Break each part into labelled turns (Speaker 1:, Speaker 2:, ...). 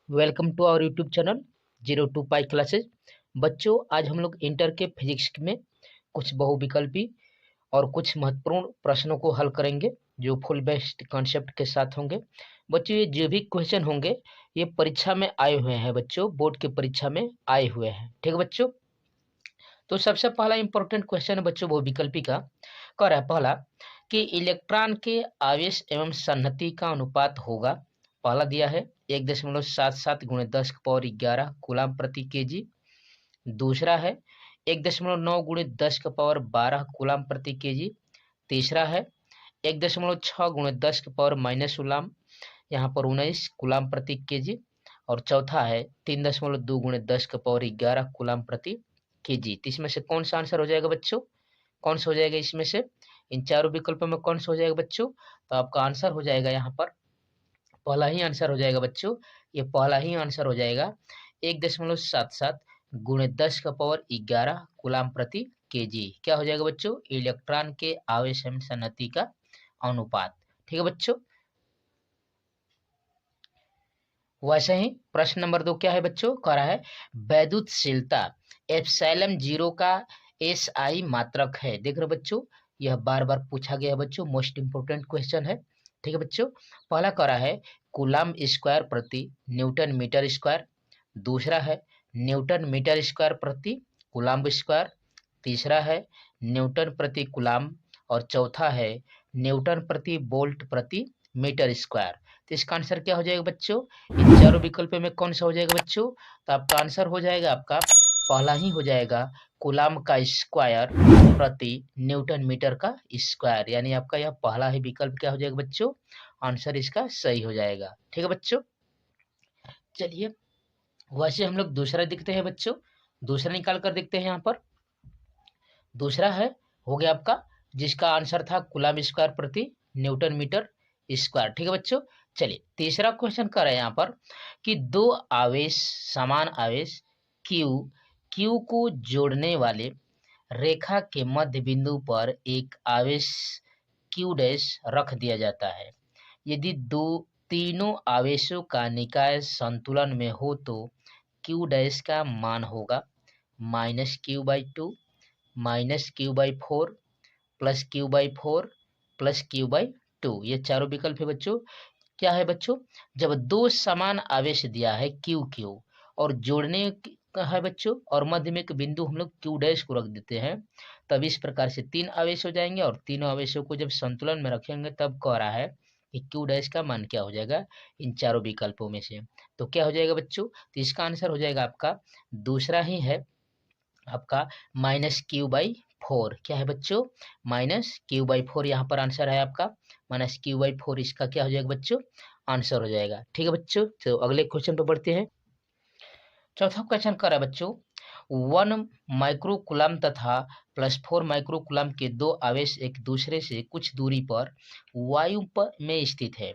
Speaker 1: Welcome to our YouTube channel 02 pi classes. बच्चों, आज हम लोग इंटर के फिजिक्स में कुछ बहुविकल्पी और कुछ महत्वपूर्ण प्रश्नों को हल करेंगे जो फुल बेस्ड कॉन्सेप्ट के साथ होंगे। बच्चों, ये जो भी क्वेश्चन होंगे ये परीक्षा में आए हुए हैं, बच्चों बोर्ड की परीक्षा में आए हुए हैं। ठीक है बच्चों, तो सबसे पहला इंपॉर्टेंट क्वेश्चन है बच्चों बहुविकल्पी का। कह रहा है पहला कि इलेक्ट्रॉन के आवेश एवं संहति का अनुपात होगा। पहला दिया है 1.77 गुणे 10 की पावर 11 कूलाम प्रति केजी। दूसरा है 1.9 गुणे 10 की पावर 12 कूलाम प्रति केजी। तीसरा है 1.6 गुणे 10 की पावर -19 यहाँ पर 19 कूलाम प्रति केजी। और चौथा है 3.2 गुणे 10 की पावर 11 कूलाम प्रति केजी। तो इसमें से कौन सा आंसर हो जाएगा बच्चों? कौन सा हो जाएगा इसमें से? इन चारों विकल्पों में कौन सा हो जाएगा बच्चों? तो आपका आंसर हो जाएगा यहाँ पर पहला ही आंसर हो जाएगा बच्चों। ये पहला ही आंसर हो जाएगा 1.77 गुणे 10 की पावर 11 कूलाम प्रति केजी। क्या हो जाएगा बच्चों? इलेक्ट्रॉन के आवेश एवं संहति का अनुपात। ठीक है बच्चों। वैसे ही प्रश्न नंबर 2 क्या है बच्चों? कह रहा है वैद्युतशीलता एप्सिलॉन 0 का एसआई मात्रक है। देख रहे बच्चों, यह बार बार पूछा गया है बच्चों, मोस्ट इंपोर्टेंट क्वेश्चन है। ठीक है बच्चों, पहला कह रहा है कूलाम स्क्वायर प्रति न्यूटन मीटर स्क्वायर। दूसरा है न्यूटन मीटर स्क्वायर प्रति कूलाम स्क्वायर। तीसरा है न्यूटन प्रति कूलाम। और चौथा है न्यूटन प्रति वोल्ट प्रति मीटर स्क्वायर। तो इसका आंसर क्या हो जाएगा बच्चों? इन चारों विकल्पों में कौन सा हो जाएगा बच्चों? तो आपका आंसर हो जाएगा आपका पहला ही हो जाएगा कूलाम का स्क्वायर प्रति न्यूटन मीटर का स्क्वायर। यानी आपका यह पहला ही विकल्प क्या हो जाएगा बच्चों? आंसर इसका सही हो जाएगा। ठीक है बच्चों, चलिए वैसे हम लोग दूसरा देखते हैं बच्चों। दूसरा निकाल कर देखते हैं। यहाँ पर दूसरा है हो गया आपका जिसका आंसर था कूलाम स्क्वायर प्रति न्यूटन मीटर स्क्वायर। ठीक है बच्चों, चलिए तीसरा क्वेश्चन कर रहे हैं यहाँ पर कि दो आवेश समान आवेश क्यू को जोड़ने वाले रेखा के मध्य बिंदु पर एक आवेश क्यू डैश रख दिया जाता है। यदि तीनों आवेशों का निकाय संतुलन में हो तो क्यू डैश का मान होगा -q/2 -q/4 +q/4 +q/2। ये चारों विकल्प है बच्चों। क्या है बच्चों? जब दो समान आवेश दिया है क्यू और जोड़ने का है बच्चों और मध्य में एक बिंदु हम लोग क्यू डैश को रख देते हैं, तब इस प्रकार से तीन आवेश हो जाएंगे और तीनों आवेशों को जब संतुलन में रखेंगे तब कह रहा है कि क्यू डैश का मान क्या हो जाएगा इन चारों विकल्पों में से। तो क्या हो जाएगा बच्चों? तो इसका आंसर हो जाएगा आपका दूसरा ही है आपका -q/4। क्या है बच्चों? -q/4 यहाँ पर आंसर है आपका -q/4। इसका क्या हो जाएगा बच्चों? आंसर हो जाएगा। ठीक है बच्चों, तो अगले क्वेश्चन पे बढ़ते हैं। चौथा क्वेश्चन कर रहा है बच्चों 1 माइक्रोकूलम तथा +4 माइक्रोकूलम के दो आवेश एक दूसरे से कुछ दूरी पर वायु में स्थित है।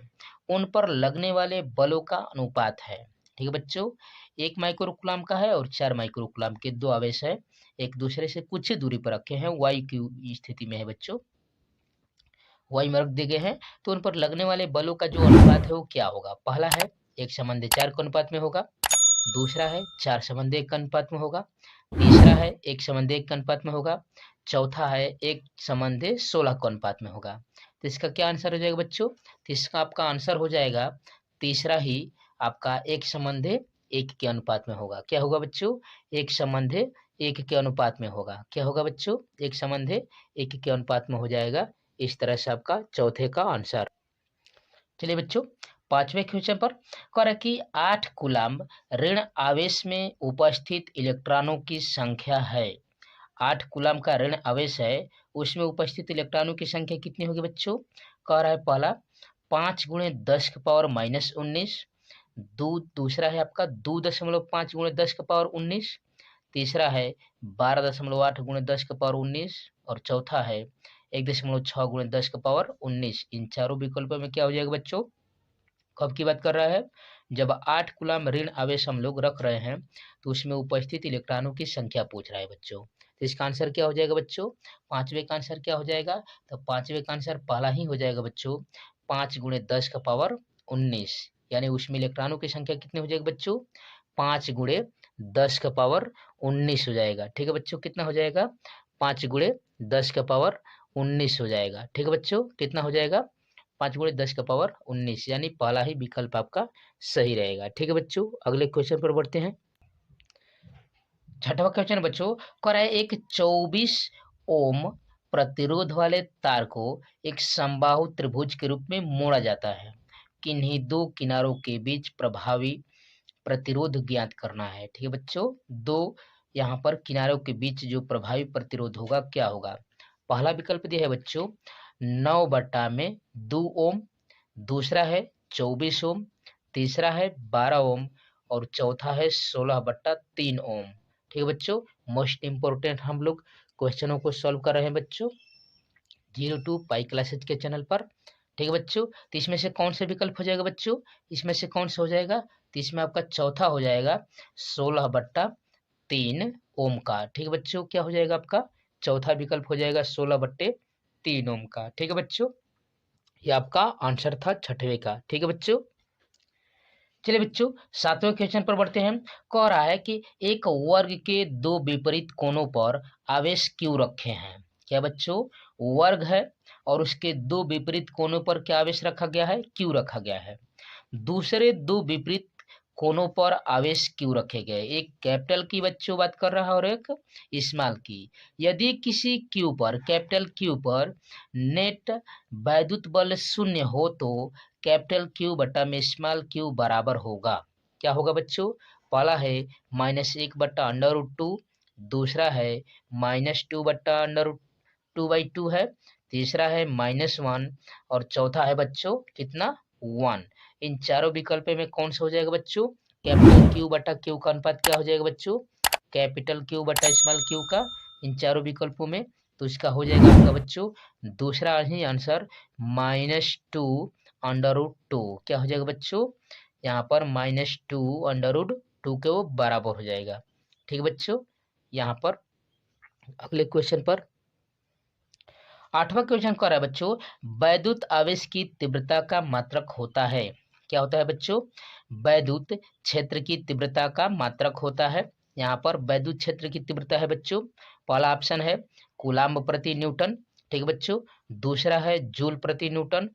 Speaker 1: उन पर लगने वाले बलों का अनुपात है। ठीक है बच्चों, 1 माइक्रोकूलम का है और 4 माइक्रोकूलम के दो आवेश है, एक दूसरे से कुछ ही दूरी पर रखे हैं, वायु की स्थिति में है बच्चों, वायु में रख दिए गए हैं। तो उन पर लगने वाले बलों का जो अनुपात है वो क्या होगा? पहला है 1:4 के अनुपात में होगा। दूसरा है 4:1 के अनुपात में होगा। तीसरा है 1:1 के अनुपात में होगा। चौथा है 1:16 के अनुपात में होगा। तो इसका क्या आंसर हो जाएगा बच्चों? तो इसका आपका आंसर हो जाएगा तीसरा ही आपका 1:1 के अनुपात में होगा। क्या होगा बच्चों? 1:1 के अनुपात में होगा। क्या होगा बच्चों? 1:1 के अनुपात में हो जाएगा। इस तरह से आपका चौथे का आंसर। चलिए बच्चों पांचवें क्वेश्चन पर कह रहा है कि 8 कूलम्ब ऋण आवेश में उपस्थित इलेक्ट्रॉनों की संख्या है। 8 कूलम्ब का ऋण आवेश है, उसमें उपस्थित इलेक्ट्रॉनों की संख्या कितनी होगी बच्चों? कह रहा है पहला 5 गुणे 10 की पावर -19। दूसरा है आपका 2.5 गुणे 10 की पावर 19। तीसरा है 12.8 गुणे 10 की पावर 19। और चौथा है 1.6 गुणे 10 की पावर 19। इन चारों विकल्पों में क्या हो जाएगा बच्चों? कब की बात कर रहा है? जब 8 कूलम्ब ऋण आवेश हम लोग रख रहे हैं तो उसमें उपस्थित इलेक्ट्रॉनों की संख्या पूछ रहा है बच्चों। तो इसका आंसर क्या हो जाएगा बच्चों? पांचवे का आंसर क्या हो जाएगा? तो पांचवे का आंसर पहला ही हो जाएगा बच्चों 5 गुणे 10 की पावर 19। यानी उसमें इलेक्ट्रॉनों की संख्या कितनी हो जाएगी बच्चों, 5 गुणे 10 का पावर 19 हो जाएगा। ठीक है बच्चों, कितना हो जाएगा, 5 गुणे 10 का पावर 19 हो जाएगा। ठीक है बच्चों, कितना हो जाएगा, 5 गुणे 10 का पावर 19, यानी पहला ही विकल्प आपका सही रहेगा। ठीक है बच्चों, अगले क्वेश्चन पर बढ़ते हैं। छठवां क्वेश्चन बच्चों कह रहा है एक 24 ओम प्रतिरोध वाले तार को एक समबाहु त्रिभुज के रूप में मोड़ा जाता है, किन्हीं दो किनारों के बीच प्रभावी प्रतिरोध ज्ञात करना है। ठीक है बच्चों, दो यहाँ पर किनारों के बीच जो प्रभावी प्रतिरोध होगा क्या होगा। पहला विकल्प दिया है बच्चों 9/2 ओम, दूसरा है 24 ओम, तीसरा है 12 ओम और चौथा है 16/3 ओम। ठीक है बच्चों, मोस्ट इंपोर्टेंट हम लोग क्वेश्चनों को सॉल्व कर रहे हैं बच्चों 02 पाई क्लासेज के चैनल पर। ठीक है बच्चों, तो इसमें से कौन सा विकल्प हो जाएगा बच्चों, इसमें से कौन सा हो जाएगा, तो इसमें आपका चौथा हो जाएगा 16/3 ओम का। ठीक है बच्चों, क्या हो जाएगा आपका चौथा विकल्प हो जाएगा 16/3 ओम का। ठीक है बच्चों, ये आपका आंसर था छठवें का। ठीक है बच्चों, चलिए बच्चों सातवें क्वेश्चन पर बढ़ते हैं। कह रहा है कि एक वर्ग के दो विपरीत कोनों पर आवेश क्यों रखे हैं। क्या बच्चों, वर्ग है और उसके दो विपरीत कोनों पर क्या आवेश रखा गया है, क्यों रखा गया है। दूसरे दो विपरीत कोनों पर आवेश क्यों रखे गए, एक कैपिटल की बच्चों बात कर रहा है और एक स्मॉल की। यदि किसी क्यू पर, कैपिटल क्यू पर नेट वैद्युत बल शून्य हो तो कैपिटल क्यू बटा में स्मॉल क्यू बराबर होगा। क्या होगा बच्चों, पहला है -1/√2, दूसरा है -2/√2/2 है, तीसरा है -1 और चौथा है बच्चों कितना 1। इन चारों विकल्प में कौन सा हो जाएगा बच्चों, कैपिटल क्यू बटा क्यू का अनुपात क्या हो जाएगा बच्चों, कैपिटल क्यू बटा स्मॉल क्यू का, इन चारों विकल्पों में। तो इसका हो जाएगा आपका बच्चों दूसरा ही आंसर -2/√2। क्या हो जाएगा बच्चों, यहाँ पर -2/√2 के वो बराबर हो जाएगा। ठीक है बच्चों, यहाँ पर अगले क्वेश्चन पर आठवां क्वेश्चन कर रहा है बच्चों वैद्युत आवेश की तीव्रता का मात्रक होता है। क्या होता है बच्चों, वैद्युत क्षेत्र की तीव्रता का मात्रक होता है। यहाँ पर वैद्युत क्षेत्र की तीव्रता है बच्चों, पहला ऑप्शन है कूलाम्ब प्रति न्यूटन। ठीक है बच्चों, दूसरा है जूल प्रति न्यूटन,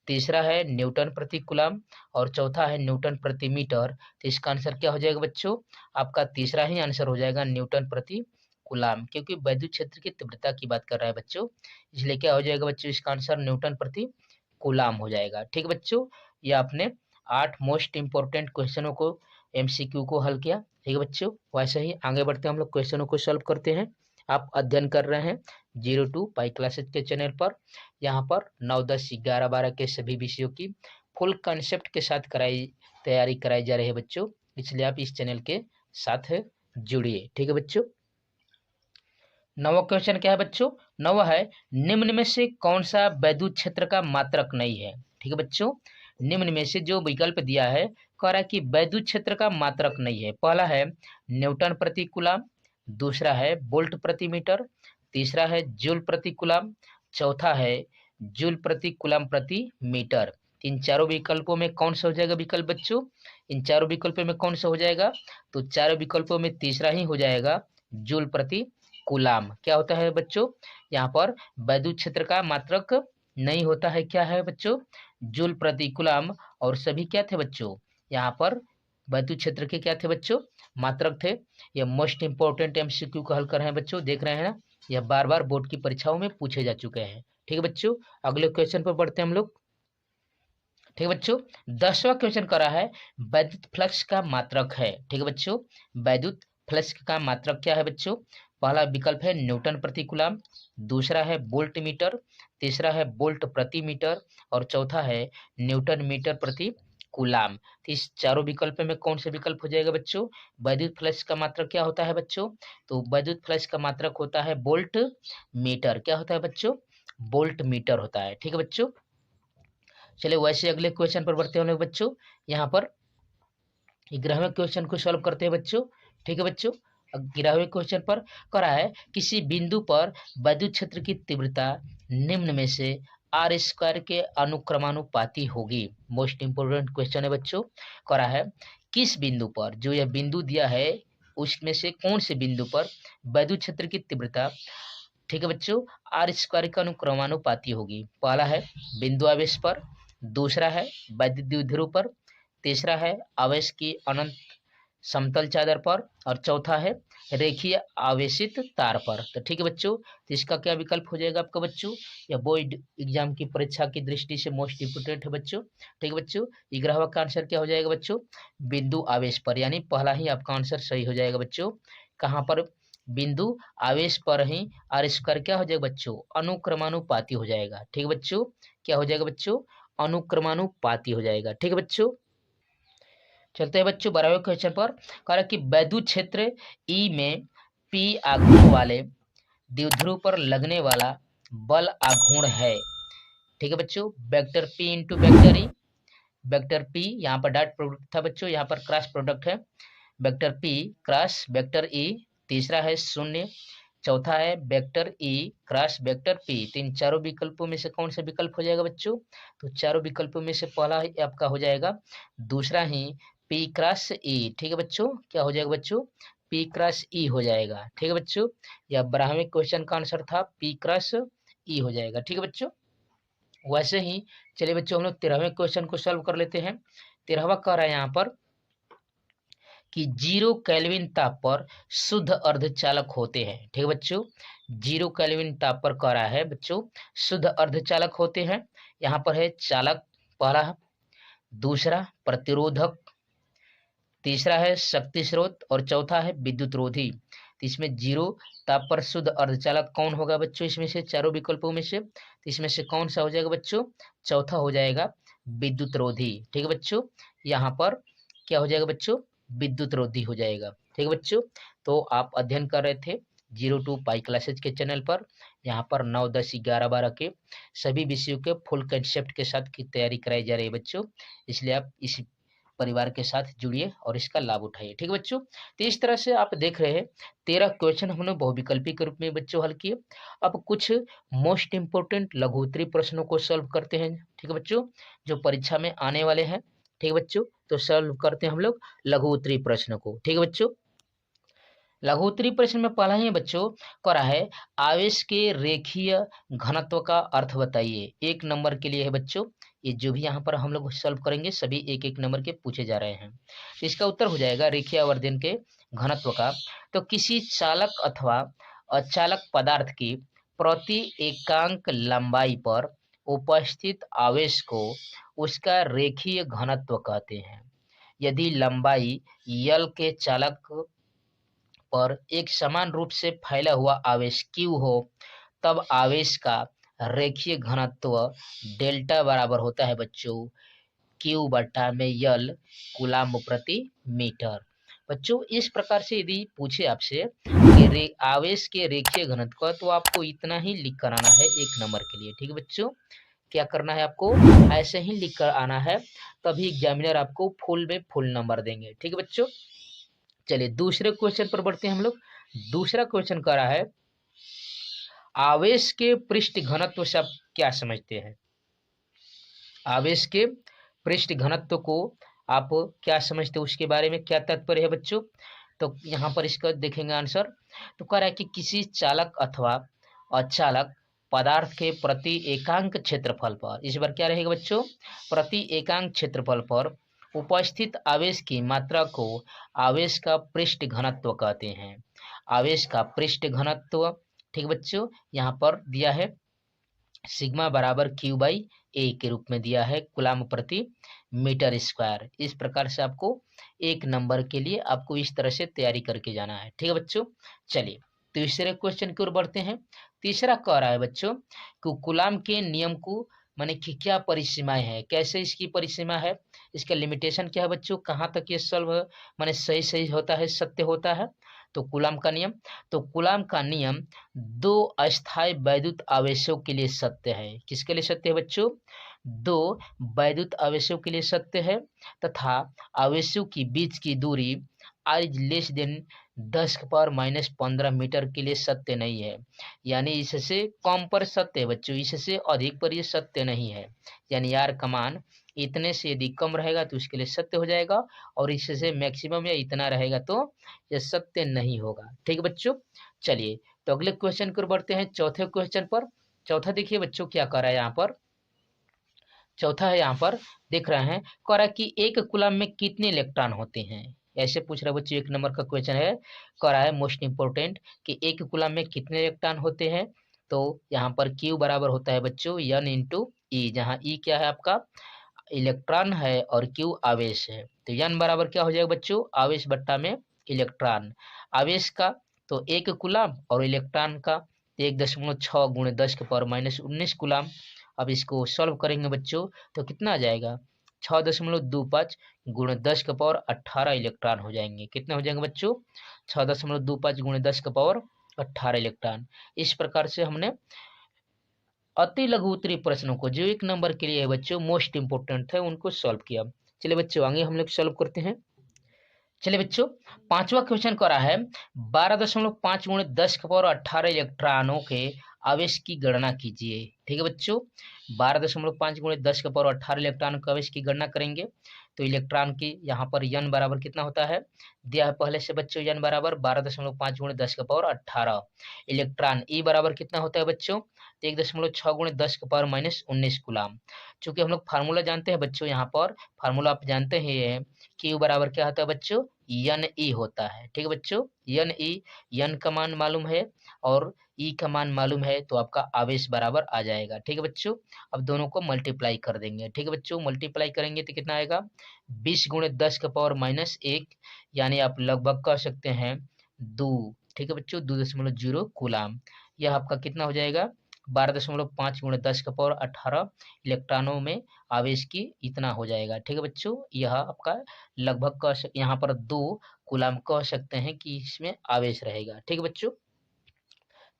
Speaker 1: तीसरा है न्यूटन प्रति कूलाम्ब और चौथा है न्यूटन प्रति मीटर। तो इसका आंसर क्या हो जाएगा बच्चों, आपका तीसरा ही आंसर हो जाएगा न्यूटन प्रति कूलाम्ब, क्योंकि वैद्युत क्षेत्र की तीव्रता की बात कर रहा है बच्चों, इसलिए क्या हो जाएगा बच्चों, इसका आंसर न्यूटन प्रति कूलाम्ब हो जाएगा। ठीक है बच्चों, ये आपने 8 मोस्ट इंपोर्टेंट क्वेश्चनों को एमसीक्यू को हल किया। ठीक है बच्चों, वैसे ही आगे बढ़ते हम लोग क्वेश्चनों को सॉल्व करते हैं। आप अध्ययन कर रहे हैं 02 पाई क्लासेज के चैनल पर। यहाँ पर 9, 10, 11, 12 के सभी विषयों की फुल कंसेप्ट के साथ तैयारी कराई जा रही है बच्चों, इसलिए आप इस चैनल के साथ जुड़िए। ठीक है बच्चों, नवा क्वेश्चन क्या है बच्चों, नवा है निम्न में से कौन सा वैद्युत क्षेत्र का मात्रक नहीं है। ठीक है बच्चों, निम्न में से जो विकल्प दिया है कह रहा है कि वैद्युत क्षेत्र का मात्रक नहीं है। पहला है न्यूटन प्रति कूलाम्ब, दूसरा है वोल्ट प्रति मीटर, तीसरा है जूल प्रति कूलाम्ब, चौथा है जूल प्रति कूलाम्ब प्रति मीटर। इन चारों विकल्पों में कौन सा हो जाएगा विकल्प बच्चों, इन चारों विकल्पों में कौन सा हो जाएगा, तो चारों विकल्पों में तीसरा ही हो जाएगा जूल प्रति कूलाम्ब। क्या होता है बच्चों, यहाँ पर वैद्युत क्षेत्र का मात्रक नहीं होता है, क्या है बच्चों, जूल प्रति कूलाम्ब। और सभी क्या थे बच्चों, यहाँ पर वैद्युत क्षेत्र के क्या थे बच्चों, मात्रक थे। ये मोस्ट इंपोर्टेंट एमसीक्यू को हल कर रहे हैं बच्चों, देख रहे हैं ना, यह बार बार बोर्ड की परीक्षाओं में पूछे जा चुके हैं। ठीक है बच्चों, अगले क्वेश्चन पर बढ़ते हैं हम लोग। ठीक है बच्चों, 10वां क्वेश्चन करा है वैद्युत फ्लक्स का मात्रक है। ठीक है बच्चों, वैद्युत फ्लक्स का मात्रक क्या है बच्चों, पहला विकल्प है न्यूटन प्रति कूलाम्ब, दूसरा है वोल्ट मीटर, तीसरा है वोल्ट प्रति मीटर और चौथा है न्यूटन मीटर प्रति कूलाम्ब। तो इस चारों विकल्प में कौन सा विकल्प हो जाएगा बच्चों, वैद्युत फ्लक्स का मात्रक क्या होता है बच्चों, तो वैद्युत फ्लक्स का मात्रक होता है वोल्ट मीटर। क्या होता है बच्चों, वोल्ट मीटर होता है। ठीक है बच्चों, चलिए वैसे अगले क्वेश्चन पर बढ़ते हैं बच्चों। यहाँ पर 11वें क्वेश्चन को सॉल्व करते हैं बच्चों। ठीक है बच्चों, 11वें क्वेश्चन पर करा है किसी बिंदु पर वैद्युत क्षेत्र की तीव्रता निम्न में से आर स्क्वायर के अनुक्रमानुपाती होगी। मोस्ट इंपोर्टेंट क्वेश्चन है बच्चों, करा है किस बिंदु पर, जो यह बिंदु दिया है उसमें से कौन से बिंदु पर वैद्युत क्षेत्र की तीव्रता, ठीक है बच्चों, आर स्क्वायर का अनुक्रमानुपाती होगी। पहला है बिंदु आवेश पर, दूसरा है वैद्युत द्विध्रुव पर, तीसरा है आवेश की अनंत समतल चादर पर, और चौथा है रेखीय आवेशित तार पर। तो ठीक है बच्चों, तो इसका क्या विकल्प हो जाएगा आपका बच्चों, या बोर्ड एग्जाम की परीक्षा की दृष्टि से मोस्ट इंपोर्टेंट है बच्चों। ठीक है बच्चों, 11वां का आंसर क्या हो जाएगा बच्चों, बिंदु आवेश पर, यानी पहला ही आपका आंसर सही हो जाएगा बच्चों। कहाँ पर, बिंदु आवेश पर ही आर स्क्वायर क्या हो जाएगा बच्चों, अनुक्रमानुपाती हो जाएगा। ठीक है बच्चों, क्या हो जाएगा बच्चों, अनुक्रमानुपाती हो जाएगा। ठीक है बच्चों, चलते हैं बच्चों 12वें क्वेश्चन पर। कह रहा है कि वैद्युत क्षेत्र ई में पी आघूर्ण वाले द्विध्रुव पर लगने वाला बल आघूर्ण है। ठीक है बच्चों, vector P into vector E, vector P यहाँ पर डॉट प्रोडक्ट था बच्चों, यहाँ पर क्रॉस प्रोडक्ट है, vector P cross vector E, तीसरा है शून्य, चौथा है vector E cross vector P. तो इन चारों विकल्पों में से कौन सा विकल्प हो जाएगा बच्चों, तो चारों विकल्पों में से पहला ही आपका हो जाएगा दूसरा ही पी क्रॉस ई। ठीक है बच्चों, क्या हो जाएगा बच्चों, पी क्रॉस ई हो जाएगा। ठीक है बच्चों, यह 12वें क्वेश्चन का आंसर था, पी क्रॉस ई हो जाएगा। ठीक है बच्चों, वैसे ही चलिए बच्चों हम लोग 13वें क्वेश्चन को सॉल्व कर लेते हैं। 13वां कह रहा है यहाँ पर कि 0 केल्विन ताप पर शुद्ध अर्धचालक होते हैं। ठीक है बच्चों, 0 केल्विन ताप पर कह रहा है बच्चों शुद्ध अर्धचालक होते हैं। यहाँ पर है चालक पहला, दूसरा प्रतिरोधक, तीसरा है शक्ति स्रोत, और चौथा है विद्युत रोधी। तो इसमें 0 ताप पर शुद्ध अर्धचालक कौन होगा बच्चों, इसमें से चारों विकल्पों में से, तो इसमें से कौन सा हो जाएगा बच्चों, चौथा हो जाएगा विद्युत रोधी। ठीक है बच्चों, यहाँ पर क्या हो जाएगा बच्चों, विद्युत रोधी हो जाएगा। ठीक है बच्चों, तो आप अध्ययन कर रहे थे 02 पाई क्लासेज के चैनल पर, यहाँ पर 9, 10, 11, 12 के सभी विषयों के फुल कंसेप्ट के साथ की तैयारी कराई जा रही है बच्चों, इसलिए आप इस परिवार के साथ जुड़िए और इसका लाभ उठाइए। ठीक है बच्चों, तो इस तरह से आप देख रहे हैं 13 क्वेश्चन हमने बहुविकल्पी के रूप में बच्चों हल किए। अब कुछ मोस्ट इंपोर्टेंट लघुत्तरी प्रश्नों को सॉल्व करते हैं। ठीक है बच्चों, जो परीक्षा में आने वाले हैं। ठीक है बच्चों, तो सॉल्व करते हैं हम लोग लघुत्तरी प्रश्न को। ठीक है बच्चों, लघुत्तरी प्रश्न में पहला ही बच्चों करा है आवेश के रेखीय घनत्व का अर्थ बताइए। 1 नंबर के लिए है बच्चों, ये जो भी यहाँ पर हम लोग सॉल्व करेंगे सभी 1-1 नंबर के पूछे जा रहे हैं। तो इसका उत्तर हो जाएगा रेखीय आवर्धन के घनत्व का, तो किसी चालक अथवा अचालक पदार्थ की प्रति एकांक लंबाई पर उपस्थित आवेश को उसका रेखीय घनत्व कहते हैं। यदि लंबाई यल के चालक पर एक समान रूप से फैला हुआ आवेश Q हो, तब आवेश का रेखीय घनत्व डेल्टा बराबर होता है बच्चों Q बटा में यल कूलाम प्रति मीटर। बच्चों इस प्रकार से यदि पूछे आपसे कि आवेश के रेखीय घनत्व, तो आपको इतना ही लिख कर आना है 1 नंबर के लिए। ठीक है बच्चों, क्या करना है आपको, ऐसे ही लिख कर आना है, तभी एग्जामिनर आपको फुल में फुल नंबर देंगे। ठीक है बच्चों, चलिए दूसरे क्वेश्चन पर बढ़ते हैं हम लोग। दूसरा क्वेश्चन कह रहा है आवेश के पृष्ठ घनत्व से आप क्या समझते हैं। आवेश के पृष्ठ घनत्व को आप क्या समझते हैं, उसके बारे में क्या तात्पर्य है बच्चों। तो यहाँ पर इसका देखेंगे आंसर। तो कह रहा है कि किसी चालक अथवा अचालक पदार्थ के प्रति एकांक क्षेत्रफल पर, इस बार क्या रहेगा बच्चों, प्रति एकांक क्षेत्रफल पर उपस्थित आवेश की मात्रा को आवेश का पृष्ठ घनत्व कहते हैं। आवेश का पृष्ठ घनत्व, ठीक बच्चों, यहाँ पर दिया है सिग्मा बराबर Q बाई ए के रूप में दिया है कूलाम प्रति मीटर स्क्वायर। इस प्रकार से आपको 1 नंबर के लिए आपको इस तरह से तैयारी करके जाना है। ठीक है बच्चों, चलिए तीसरे क्वेश्चन की ओर बढ़ते हैं। तीसरा कह रहा है बच्चों कि कूलाम के नियम को माने कि क्या परिसीमाएं है, कैसे इसकी परिसीमा है, इसका लिमिटेशन क्या है बच्चों, कहाँ तक ये सॉल्व माने सही सही होता है, सत्य होता है। तो कूलाम का नियम, तो कूलाम का नियम 2 अस्थायी वैद्युत आवेशों के लिए सत्य है। किसके लिए सत्य है बच्चों, 2 वैद्युत आवेशों के लिए सत्य है, तथा आवेशों की बीच की दूरी R is less than 10⁻⁻15 metre के लिए सत्य नहीं है। यानी इससे कम पर सत्य है बच्चों, इससे अधिक पर ये सत्य नहीं है। यानी आर का मान इतने से यदि कम रहेगा तो उसके लिए सत्य हो जाएगा, और इससे मैक्सिमम या इतना रहेगा तो यह सत्य नहीं होगा। ठीक है बच्चों, चलिए तो अगले क्वेश्चन की ओर बढ़ते हैं, चौथे क्वेश्चन पर। चौथा देखिए बच्चों क्या कर रहा है यहाँ पर। चौथा है यहाँ पर देख रहे हैं, कह रहा है कि एक कूलम में कितने इलेक्ट्रॉन होते हैं। ऐसे पूछ रहा है बच्चों, 1 नंबर का क्वेश्चन है, कह रहा है मोस्ट इंपोर्टेंट कि एक कूलम में कितने इलेक्ट्रॉन होते हैं। तो यहाँ पर Q बराबर होता है बच्चों N इंटू ई, जहाँ ई क्या है आपका इलेक्ट्रॉन है और Q आवेश है। तो N बराबर क्या हो जाएगा बच्चों, आवेश बट्टा में इलेक्ट्रॉन। आवेश का तो 1 कूलम और इलेक्ट्रॉन का 1.6 गुणे 10⁻⁻19 कूलम। अब इसको सॉल्व करेंगे बच्चों तो कितना आ जाएगा, 6.25 गुणे 10⁻18 इलेक्ट्रॉन हो जाएंगे। कितने हो जाएंगे बच्चों, 6.25 गुणे 10⁻18 इलेक्ट्रॉन। इस प्रकार से हमने अति लघु उत्तरीय प्रश्नों को जो 1 नंबर के लिए है बच्चों मोस्ट इंपोर्टेंट है उनको सॉल्व किया। चलिए बच्चों आगे हम लोग सॉल्व करते हैं। चलिए बच्चों पांचवा क्वेश्चन करा है 12.5 गुणे 10⁻18 इलेक्ट्रॉनों के आवेश की गणना कीजिए। ठीक है बच्चों, 12.5 गुणे 10⁻18 इलेक्ट्रॉन के आवेश की गणना करेंगे। तो इलेक्ट्रॉन की यहाँ पर n बराबर कितना होता है, दिया है पहले से बच्चों, n बराबर 12.5 गुणे 10⁻18। इलेक्ट्रॉन E बराबर कितना होता है बच्चों, 1.6 गुणे 10⁻⁻19 कूलम। चूंकि हम लोग फार्मूला जानते हैं बच्चों, यहाँ पर फार्मूला आप जानते हैं ये है, Q बराबर क्या होता है बच्चों, NE होता है। ठीक है बच्चों, NE, n का मान मालूम है और E का मान मालूम है, तो आपका आवेश बराबर आ जाएगा। ठीक है बच्चों, अब दोनों को मल्टीप्लाई कर देंगे। ठीक है बच्चों, मल्टीप्लाई करेंगे तो कितना आएगा, 20 गुणे 10⁻⁻1, यानी आप लगभग कह सकते हैं 2। ठीक है बच्चों, 2.0 कूलम। यह आपका कितना हो जाएगा, 12.5 गुणे 10⁻18 इलेक्ट्रॉनों में आवेश की इतना हो जाएगा। ठीक है बच्चों, यह आपका लगभग कह यहाँ पर 2 कूलम कह सकते हैं कि इसमें आवेश रहेगा। ठीक है बच्चों,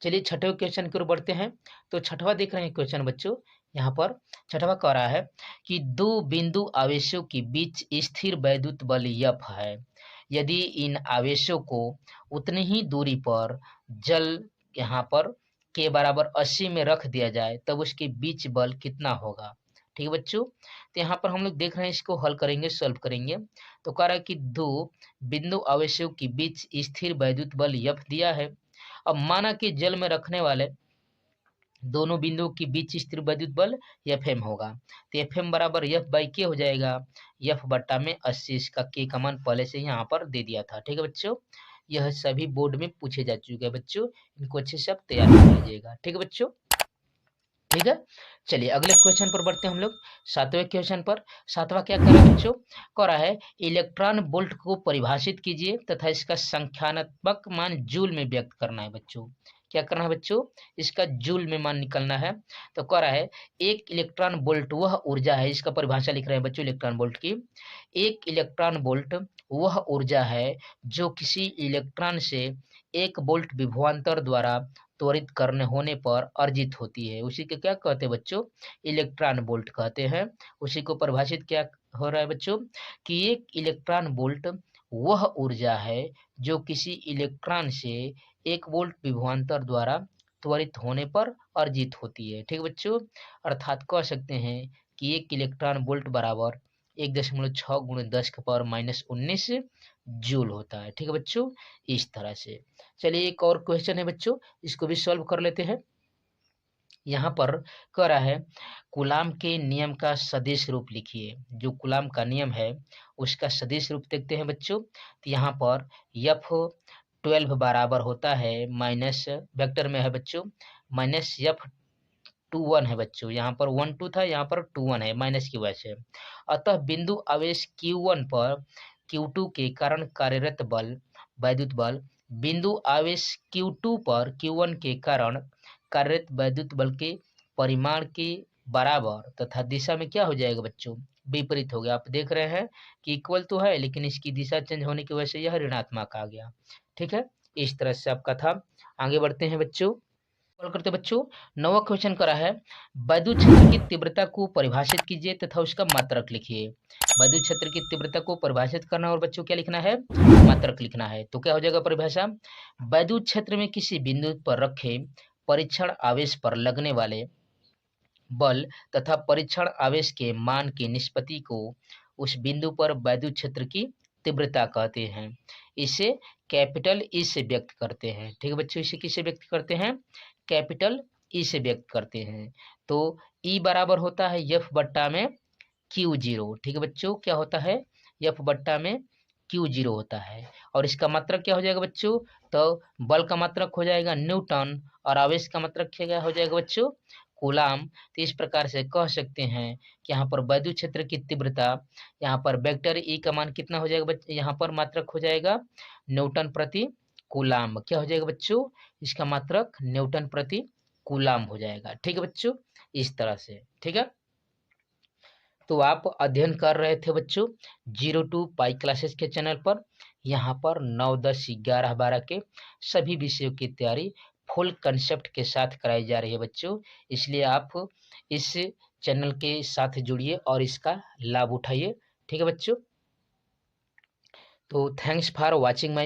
Speaker 1: चलिए छठवें क्वेश्चन की ओर बढ़ते हैं। तो छठवा देख रहे हैं क्वेश्चन बच्चों, यहाँ पर छठवा कह रहा है कि 2 बिंदु आवेशों के बीच स्थिर वैद्युत बल F है। यदि इन आवेशों को उतनी ही दूरी पर जल यहाँ पर के बराबर 80 में रख दिया जाए तब उसके बीच बल कितना होगा। ठीक है बच्चों, तो यहाँ पर हम लोग देख रहे हैं, इसको हल करेंगे, सॉल्व करेंगे। तो कह रहा है कि 2 बिंदु आवेशों के बीच स्थिर वैद्युत बल F दिया है। अब माना कि जल में रखने वाले दोनों बिंदुओं के बीच स्थिर वैद्युत बल Fm होगा। तो Fm बराबर F/K हो जाएगा, F बट्टा में 80। इसका K का मान पहले से यहाँ पर दे दिया था। ठीक है बच्चों, यह सभी बोर्ड में पूछे जा चुके हैं बच्चों, इनको अच्छे से आप तैयार कर लीजिएगा। ठीक है बच्चों, ठीक है, चलिए अगले क्वेश्चन पर बढ़ते हैं हम लोग, सातवें क्वेश्चन पर। सातवां क्या कर रहा है बच्चों, कह रहा है इलेक्ट्रॉन वोल्ट को परिभाषित कीजिए तथा इसका संख्यात्मक मान जूल में व्यक्त करना है बच्चों। क्या करना है बच्चों, इसका जूल में मान निकलना है। तो कह रहा है एक इलेक्ट्रॉन वोल्ट वह ऊर्जा है, इसका परिभाषा लिख रहे हैं बच्चों इलेक्ट्रॉन वोल्ट की। एक इलेक्ट्रॉन वोल्ट वह ऊर्जा है जो किसी इलेक्ट्रॉन से 1 वोल्ट विभवांतर द्वारा त्वरित करने होने पर अर्जित होती है। उसी को क्या कहते हैं बच्चों, इलेक्ट्रॉन वोल्ट कहते हैं। उसी को परिभाषित क्या हो रहा है बच्चों, कि एक इलेक्ट्रॉन वोल्ट वह ऊर्जा है जो किसी इलेक्ट्रॉन से 1 वोल्ट विभवांतर द्वारा त्वरित होने पर अर्जित होती है। ठीक बच्चों, अर्थात कह सकते हैं कि एक इलेक्ट्रॉन वोल्ट बराबर 1.6 गुणे 10⁻⁻19 जूल होता है। ठीक है बच्चों, इस तरह से। चलिए एक और क्वेश्चन है बच्चों, इसको भी सॉल्व कर लेते हैं। यहाँ पर कह रहा है कूलाम के नियम का सदिश रूप लिखिए। जो कूलाम का नियम है उसका सदिश रूप देखते हैं बच्चों। तो यहाँ पर F12 बराबर होता है माइनस, वेक्टर में है बच्चों, -F21 है बच्चों। यहाँ पर 1 2 था, यहाँ पर 2 1 है, माइनस की वजह से। अतः बिंदु आवेश Q1 पर Q2 के कारण कार्यरत बल वैद्युत बल बिंदु आवेश Q2 पर Q1 के कारण कार्यरत वैद्युत बल के परिमाण के बराबर तथा दिशा में क्या हो जाएगा बच्चों, विपरीत हो गया। आप देख रहे हैं कि इक्वल तो है लेकिन इसकी दिशा चेंज होने की वजह से यह ऋणात्मक आ गया। ठीक है, इस तरह से आपका था। आगे बढ़ते हैं बच्चों, कॉल करते बच्चों। 9वां क्वेश्चन करा है, वैद्युत क्षेत्र की तीव्रता को परिभाषित कीजिए तथा उसका मात्रक लिखिए। वैद्युत क्षेत्र की तीव्रता को परिभाषित करना और बच्चों क्या लिखना है, मात्रक लिखना है। तो क्या हो जाएगा परिभाषा, वैद्युत क्षेत्र में किसी बिंदु पर रखे परीक्षण आवेश पर लगने वाले बल तथा परीक्षण आवेश के मान की निष्पत्ति को उस बिंदु पर वैद्युत क्षेत्र की तीव्रता कहते हैं। इसे कैपिटल ई से व्यक्त करते हैं। ठीक है बच्चों, इसे किसे व्यक्त करते हैं, कैपिटल ई से व्यक्त करते हैं। तो ई बराबर होता है एफ बट्टा में क्यू जीरो। ठीक है बच्चों, क्या होता है, एफ बट्टा में क्यू जीरो होता है। और इसका मात्रक क्या हो जाएगा बच्चों, तो बल का मात्रक हो जाएगा न्यूटन और आवेश का मात्रक क्या हो जाएगा बच्चों, कूलाम। तो इस प्रकार से कह सकते हैं कि यहाँ पर वैद्युत क्षेत्र की तीव्रता, यहाँ पर वेक्टर ई का मान कितना हो जाएगा बच्चों, यहाँ पर मात्रक हो जाएगा न्यूटन प्रति कूलाम। क्या हो जाएगा बच्चों, इसका मात्रक न्यूटन प्रति कूलाम हो जाएगा। ठीक है बच्चों, इस तरह से। ठीक है, तो आप अध्ययन कर रहे थे बच्चों 02 पाई क्लासेस के चैनल पर। यहाँ पर 9, 10, 11, 12 के सभी विषयों की तैयारी फुल कंसेप्ट के साथ कराई जा रही है बच्चों। इसलिए आप इस चैनल के साथ जुड़िए और इसका लाभ उठाइए। ठीक है बच्चों, तो थैंक्स फॉर वॉचिंग माई